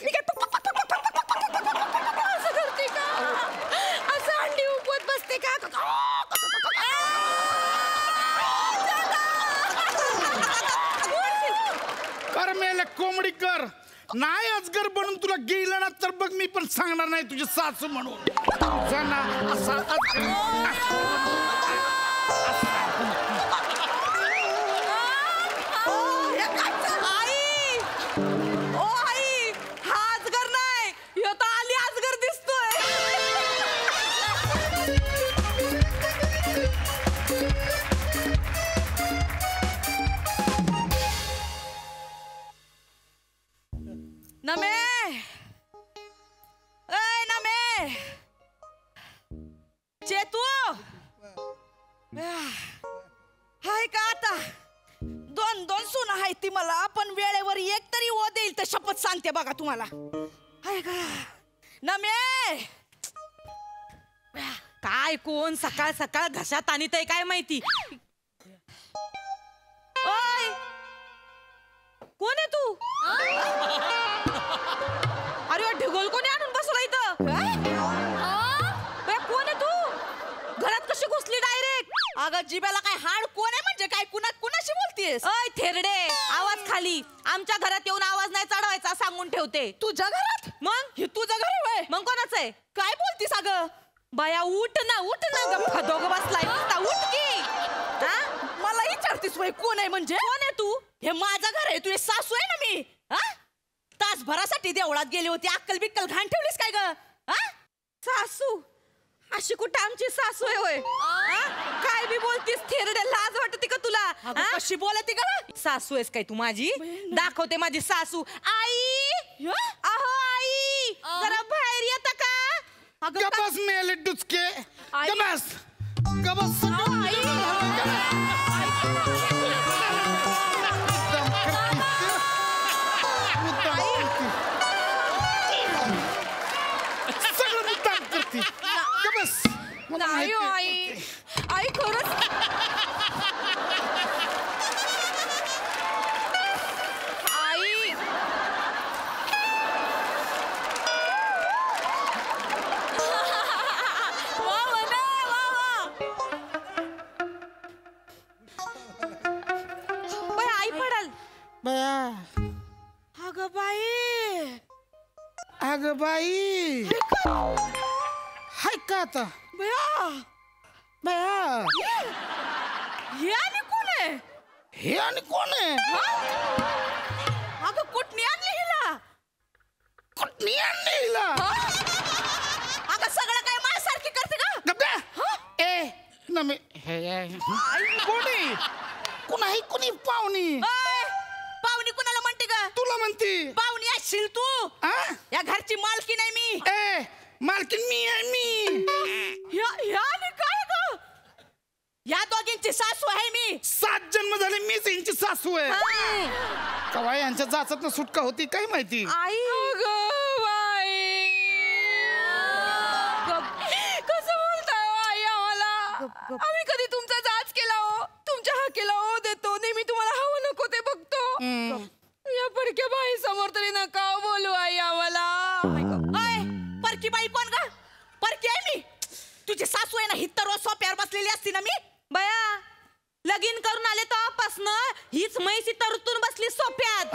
मी काय असं करते का? असं अंडी उपवत बसते का? कर मेले कोंबडी कर. नाही अजगर बनून तुला गेलं ना तर बघ मी पण सांगणार नाही तुझी सासू म्हणून. तुझा ना असा चेतू हाय का आता? दोन दोन सून आहे ती मला, पण वेळेवर एक तरी ओ देईल तर शपथ सांगते बघा तुम्हाला. हाय का नमे? काय कोण सकाळ सकाळ घशात आणि ते काय माहिती? ओय कोण आहे तू? अरे ढिगोल कोणी आणून बसवला इथं? कोण आहे तू? घरात कशी घुसली डायरेक्ट? अगं जिब्याला काय हाड कोण आहे म्हणजे काय? कुणाशी बोलतेस? ओय थेरडे, आवाज खाली. आमच्या घरात येऊन आवाज नाही चढवायचा सांगून ठेवते. तुझ्या घरात? मग हे तुझं घर आहे व्हय? मग कोणाचं आहे? काय बोलतीस अगं? बाया उठ ना गप्पा दोघ बसलाय नुसता, उठ की. मला विचारतीस वय कोण आहे म्हणजे? कोण आहे तू? हे माझं घर आहे, तुझी सासू आहे ना मी. तासभरासाठी देवळात गेली होती, अक्कल बिक्कल घाण ठेवलीस काय ग? सासू? अशी कुठं आमची सासू आहे होय? काय बी बोलतीस थेरडे, लाज वाटते का तुला? कशी बोलते का? सासू आहेस काय तू माझी? दाखवते माझी सासू. आई अहो आई, जरा बाहेर येता का? गबस मेले डुचके. गबस गबस. सगळं मुद्दाम करते. गबस. नाही आई, आई खरंच. आई आई पडल. बया अगं बाई, अगं बाई हाय का आता? बया बया हे आणि कोण आहे? हे आणि कोण आहे? अगं कुठनी आणली हिला? कुठनी आणली हिला? अगं सगळं काय माझ्यासारखी करते का? गप्पा. ए नमे कोणी कुणाही कुणी पाहुणी. पाहुणी कुणाला म्हणते का? तुला म्हणते. पाहुणी असशील तू. या घरची मालकी नाही मी. ए मालकीन मी आहे मी. आणि काय ग? या दोघींची सासू आहे मी. 7 जन्म झाले मीच यांची सासू आहे. कवा यांच्या जाचात सुटका होती काय माहिती? आई कसं बोलताय आई आम्हाला? आम्ही कधी तुमचा जाच केला हो? तुमच्या हाकेला हो देतो, नेहमी तुम्हाला हवं नको ते बघतो. या परक्या बाई समोर तरी नका बोलू आई आम्हाला. परकी बाई कोण ग? परकी आहे मी. तुझी सासू आहे ना, ही तर रोज सोप्यावर बसलेली असती ना मी. बया लगीन करून आले तेव्हापासनं हीच म्हैसी तरतून बसली सोप्यात.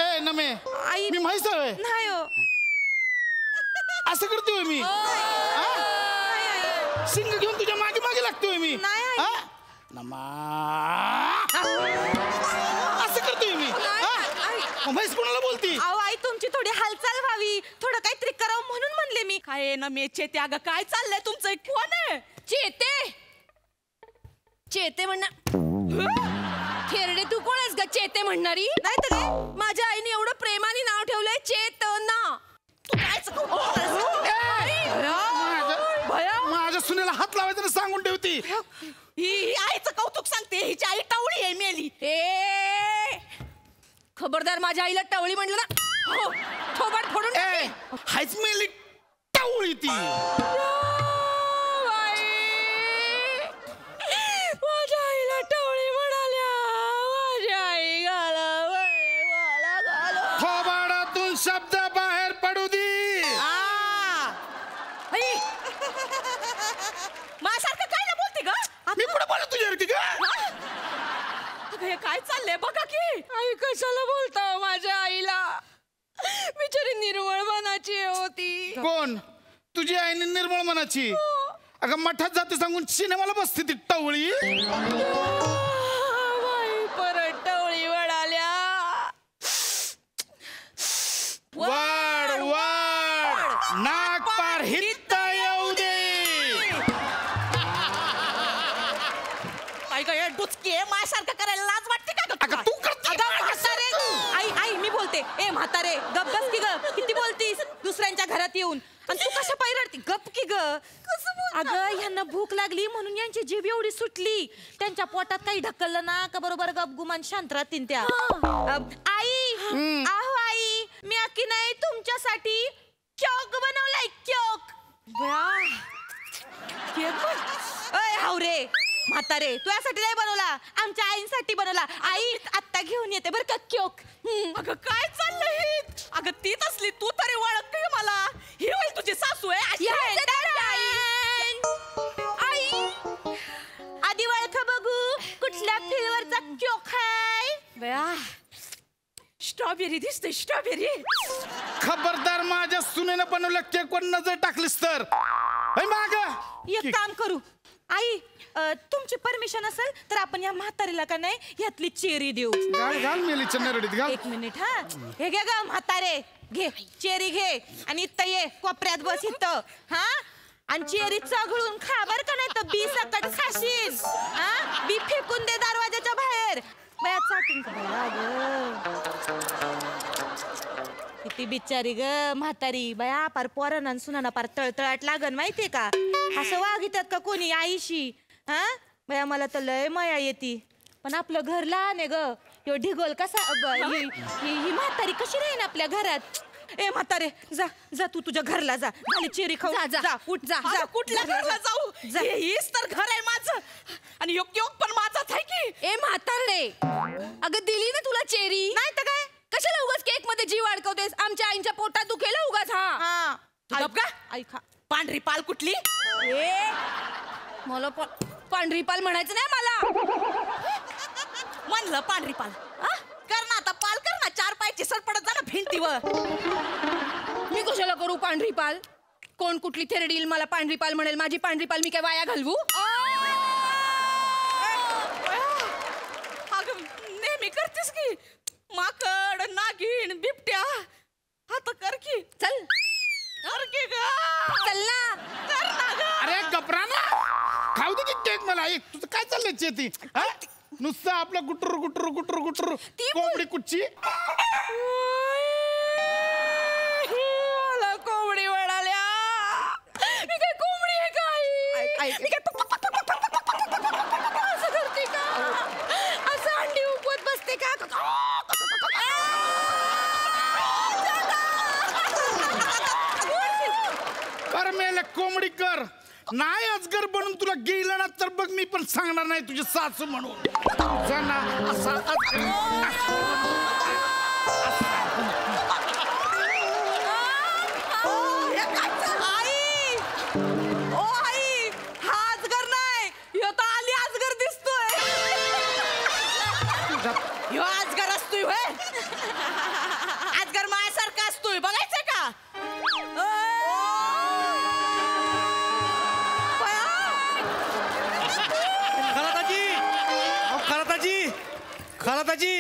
ए नमे आई मी म्हैस आहे. नाही हो. असं करतोय मी? सिंग घेऊन तुझ्या मागे मागे लागतोय मी? नमा असं करतोय मी? म्हैस कोणाला बोलती? अहो आई तुमची थोडी हालचाल व्हावी, थोडं काहीतरी करावं म्हणून म्हणले मी. काय ना मे चेते, अगं काय चाललंय तुमचं? कोण आहे? चेते? चेते म्हणणार खेरडे तू कोण आहेस ग चेते म्हणणारी? नाही तर माझ्या आईने एवढं प्रेमाने नाव ठेवलंय चेतना. तू काय माझ्या सुनेला हात लावायचं सांगून ठेवती. ही आईचं कौतुक सांगते. हिची आई टवळी आहे मेली. ए खबरदार, माझ्या आईला टवळी म्हणलं ना थोबाड फोडून. हायच मेली टवळी ती. माझ्या आईला टवळी म्हणाल्या. माझ्या आई घाला मला घाला. शब्द बाहेर पडू दे. माझ्यासारखं काय ना बोलते ग मी कुठे बोलत तुझ्यावरती का? अगं हे काय चाललंय बघा की. आई कशाला बोलता माझ्या आईला? बिचारी निर्मळ मनाची होती. कोण? तुझी आईने निर्मळ मनाची? अगं मठात जाते सांगून सिनेमाला बसते ती टवळी. बाई परत टवळी वळाल्या. वाढ वाढ नाक पार हित्ता येऊ दे. काय काय डुचकी आहे माझ्यासारखं करायला लाज वाटते का ग? अगं तू करते. अगं म्हातारे, आई आई मी बोलते. ए म्हातारे गप बस की ग. किती बोलतीस दुसऱ्यांच्या घरात येऊन. आणि तू कशा पायी रडती? गप की ग. अगं ह्यांना भूक लागली म्हणून यांची जीभ एवढी सुटली. त्यांच्या पोटात काही ढकललं ना का बरोबर गपगुमान शांत राहतील त्या. आई आहो आई मी अक्की नाही तुमच्यासाठी चॉक बनवलाय चॉक. अय हावरे म्हातारे तुझ्यासाठी नाही बनवला आमच्या आईसाठी बनवला. आई आत्ता घेऊन येते बरं का केक. अगं काय चाललंय? अगं तीच असली तू तरी ओळखते मला. ही होय तुझी सासू आहे. आई आधी ओळख बघू कुठल्या फ्लेवरचा केक आहे. स्ट्रॉबेरी दिसते स्ट्रॉबेरी. खबरदार माझ्या सुनेनं बनवलं केक वर नजर टाकलीस तर माग. एक काम करू आई तुमची परमिशन असेल तर आपण या म्हातारीला का नाही यातली चेरी देऊ. घाल घाल मेलीच्या नरडीत घाल. एक मिनिट हा. हे घे ग म्हातारे घे चेरी घे आणि इथं ये कोपऱ्यात बस इथं. हा आणि चेरी चघळून खा बर का नाही तर बी सकट खाशील. हा बी फेकून दे दरवाजाच्या बाहेर. बया चाटून किती बिचारी ग म्हातारी बया. पार पोरांना सुनाना पार तळतळाट लागन माहितीये का. असं वागितात का कोणी आईशी. हा बया मला तर लय माया येते. पण आपलं घर लहान आहे ग. ह्यो ढिगोल कसा ही म्हातारी कशी राहीन आपल्या घरात. ए म्हातारे जा जा तू तुझ्या घरला जा. झाली चेरी खाऊ. जा, जा. जा उठ जा जा. कुठल्या घरला जाऊ? हीच तर घर आहे माझं आणि योग्य पण माझाच आहे की. ए म्हातारडे अगं दिली ना तुला चेरी. नाही तर काय कशाला उगाच केक मध्ये जीव अडकवतेस? आमच्या आईच्या पोटात दुखेल उगाच. हा गप का? आई खा. पांढरी पाल कुठली? ए मला पांढरी पाल म्हणायचं नाही मला. म्हणलं पांढरी पाल. कर ना आता पाल कर ना. चार पायची सरपडत जा ना भिंतीवर. मी कशाला करू पांढरी पाल? कोण कुठली थेरडील मला पांढरी पाल म्हणेल? माझी पांढरी पाल मी काय वाया घालवू? अगं नेहमी करतेस की. माकड नागिन बिबट्या. आता कर की. चल कर की ग. चल ना. कर ना ग. अरे गपरा ना. खाऊ दे की केक मला. एक तुझं काय चाललंय चेती? नुसतं आपलं गुटर गुटर गुटर गुटर कोंबडी कुच्ची. मला कोंबडी वळाल्या. मी काय कोंबडी आहे काय? मी काय असं करते का? असं अंडी उपवत बसते का? कर मेले कोंबडी कर. नाही अजगर बनून तुला गेलं ना तर बघ मी पण सांगणार नाही तुझी सासू म्हणून. जा ना असा आई ओ आई हा अजगर नाही ह्यो तर आली अजगर दिसतोय. ह्यो अजगर असतोय होय. अजगर माझ्यासारखा असतोय बघायचं का. खराताजी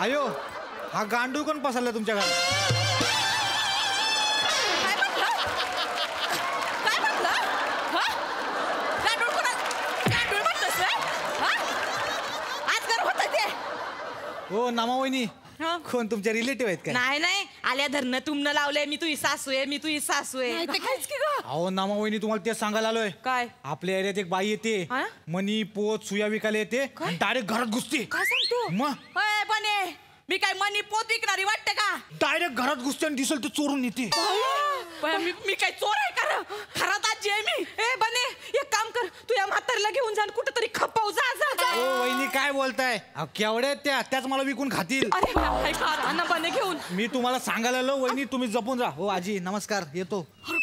अयो हा गांडूळ कोण पसरला तुमच्या घरात? काय म्हटलं? हा? गांडूळ गांडूळ म्हणतोस व्हय? हा? अजगर होतं ते. हो नामावहिनी हा? कोण तुमच्या रिलेटिव्ह आहेत काय? नाही नाही आल्या धरणं तुमनं लावलंय. मी तुझी सासू आहे मी तुझी सासू आहे. काहीच की ग. अहो नामावहिनी तुम्हाला तेच सांगायला आलोय. काय? आपल्या एरियात एक बाई येते हा? मनी पोत सुया विकायला येते डायरेक्ट घरात घुसते. काय सांगतो? मग होय बने मी काय मनी पोत विकणारी वाटते का? डायरेक्ट घरात घुसते आणि दिसल ते चोरून येते. मी काय चोर आहे का बरं खरात आजी आहे मी. ए बने एक काम कर, तू या म्हातारीला घेऊन जा कुठेतरी खपाव. जा जा. ओ वहिनी काय बोलताय केवढ्या आहेत त्याच मला विकून खातील. अरे काय बने घेऊन. मी तुम्हाला सांगायला आलो वहिनी तुम्ही जपून जा. हो आजी नमस्कार येतो. अरे